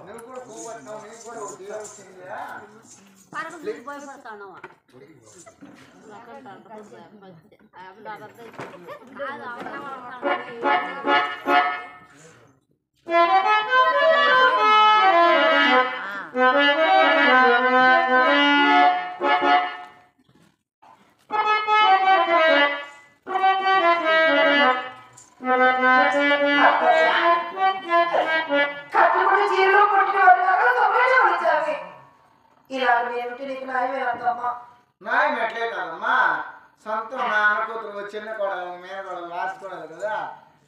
నువ్వు కూడా పోగొట్టావు, నీకు కూడా ఉద్యోగం భయపడతాను న్యాయం ఎట్లే కాదమ్మా, సొంతం నాన్న కూతురు చిన్న కోడలు మేన కోడలు రాసుకోవాలి కదా,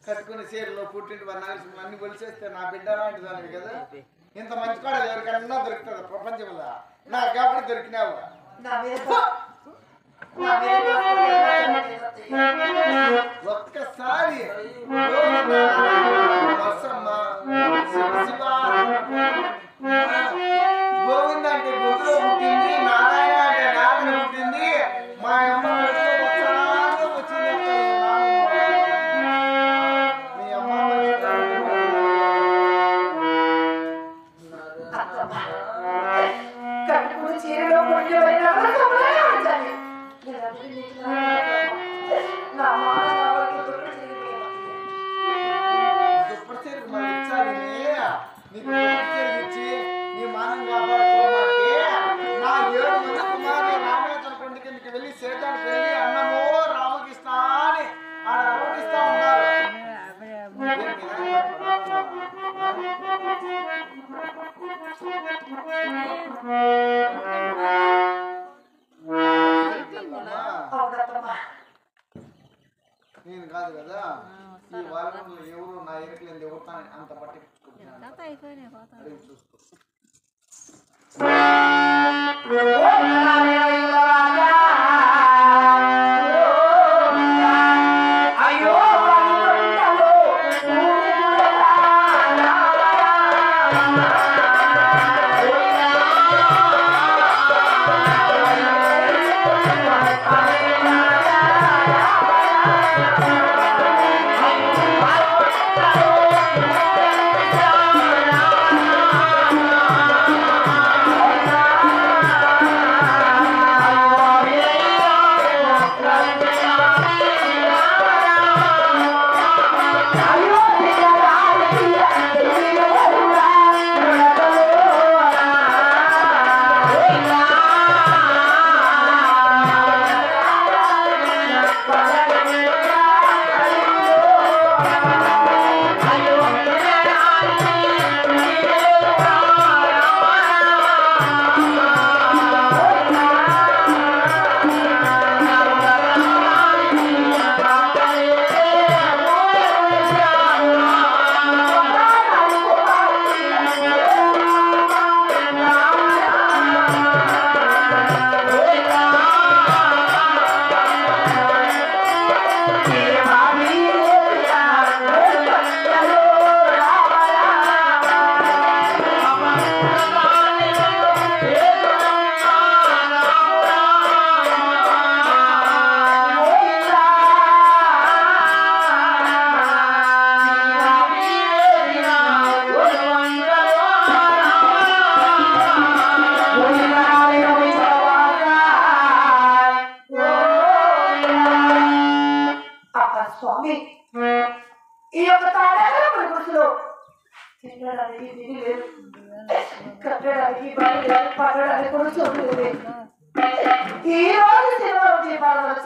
కట్టుకుని చీరలు పుట్టింటి నగలు అన్ని కొలిసేస్తే నా బిడ్డ లాంటి దానివి కదా. ఇంత మంచి కోడలు ఎవరికన్నా దొరుకుతుంది ప్రపంచంలో, నాకు కాబట్టి దొరికినావు. ఒక్కసారి గోవింద అంటే గొంతులో పుట్టింది, నారాయణ అంటే నారాయణ పుట్టింది, మా అమ్మ వచ్చింది. మీ అమ్మ కట్టుకుని చీరలో పుట్టి ఇచ్చి నీ మానం కాపాడుకోమంటే నా 7 మంది కుమారులు రామేశ్వర కొండ కిందకి వెళ్ళి సేటానికి వెళ్ళి అన్నమో రామకృష్ణ అని ఆడ అలవడిస్తా ఉన్నారు. నేను కాదు కదా, ఈ వారంలో ఎవరు నా ఎరుకలేదు ఎవరు అంత పట్టించుకుంటున్నాను చూసుకో.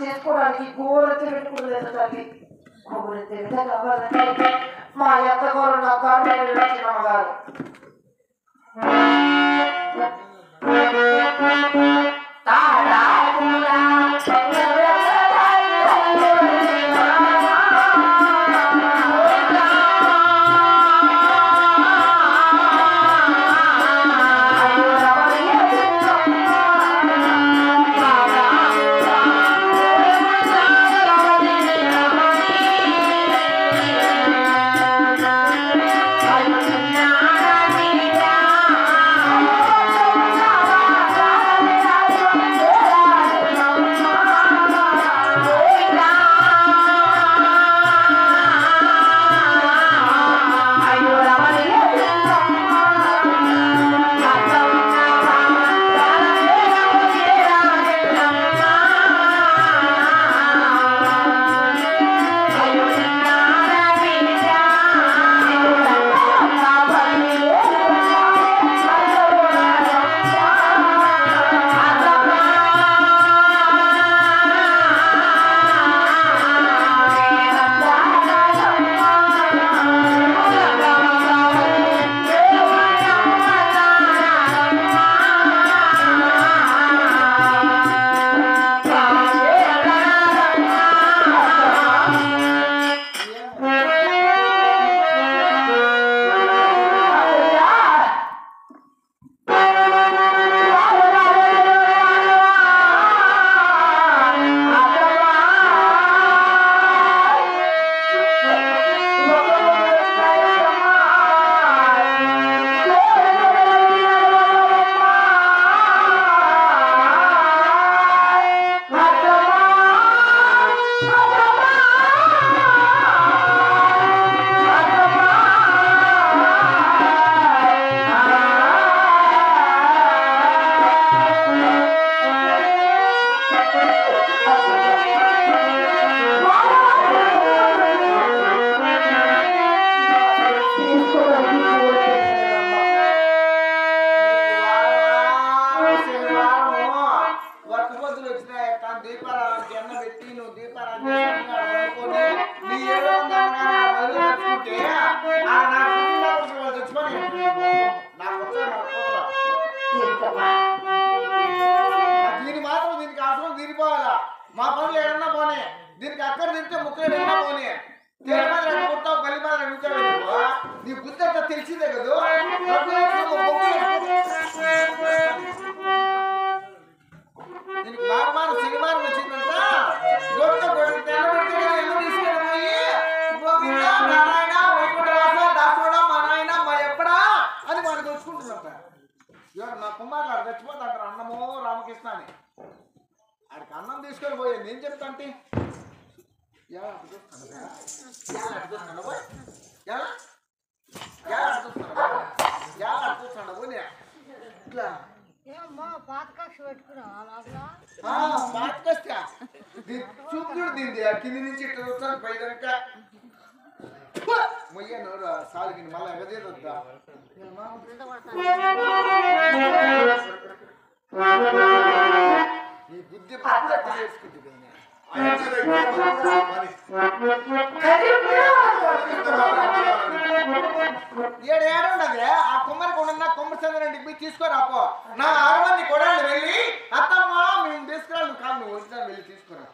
చేసుకోవడానికి గోరెత్తి పెట్టుకోలేదు తల్లి. గోరెత్తి కావాలంటే మా అత్త గోరు నా కారు అమ్మగారు నువ్వు దీపారాధన చేసుకొని నీ ఏదో తెచ్చుకుంటే తెచ్చుకొని నాకు దీని మాత్రం దీనికి అవసరం తీరిపోవాలా మా పనులు ఏడన్నా పోనీ దీనికి అక్కడ తింటే ముక్కలు ఏడన్నా పోనీ తేలి మీద రెండు కుడతావు పల్లి మీద రెండు నీ బుద్ధి అంతా తెలిసిందే కదా దీనికి వారమానం శనివారం వచ్చిందంట గొప్ప గొడవ తెల్లబెడితే తీసుకెళ్ళి పోయి గోవింద నారాయణ వైకుంఠవాస దాసోడా మా నాయన మా ఎప్పుడా అని వాడికి వచ్చుకుంటున్నట్ట నా కుమారులు ఆడు చచ్చిపోతాంటారు అన్నమో రామకృష్ణ అని ఆడికి అన్నం తీసుకొని పోయే నేను చెప్తా అంటే ఎలా ఇట్లా చూపుడు దీంది కింది నుంచి ఇట్లా చూస్తాను పైదనక మొయ్య నోరు సాలికి మళ్ళీ ఎగదేదొద్దా నీ బుద్ధి పట్టు చేసుకుంటుంది ఏడేడున్నది ఆ కుమ్మరికి ఉన్న కొమ్మరి చంద్రుడికి పోయి తీసుకోరాపో నా 6 మంది కొడాళ్ళు వెళ్ళి అత్తమ్మ మేము తీసుకురాలి కాదు నువ్వు వచ్చినా వెళ్ళి తీసుకురా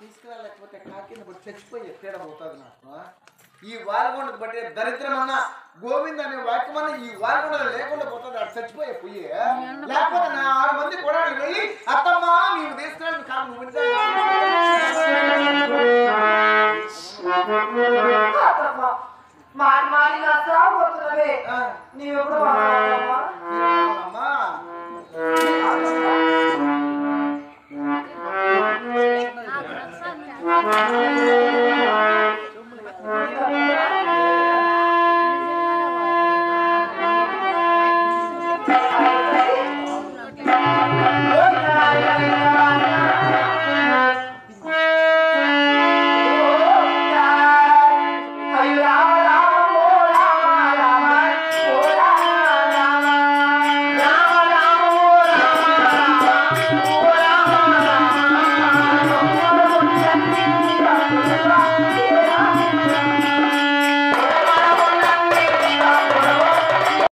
తీసుకురాలేకపోతే కాకింద పడి చచ్చిపోయి తేడబోతుంది నాకు ఈ వాలగొండకు బట్టి దరిద్రమన్న గోవింద్ అనే వాక్యమన్న ఈ వాలగొండ లేకుండా పోతుంది అటు చచ్చిపోయే పొయ్యి లేకపోతే నా 6 మంది కూడా వెళ్ళి అత్తమ్మ నీవు తీసుకురాలి కాదు నువ్వు మాటి మాటి నా సాగు నీవు ఎప్పుడు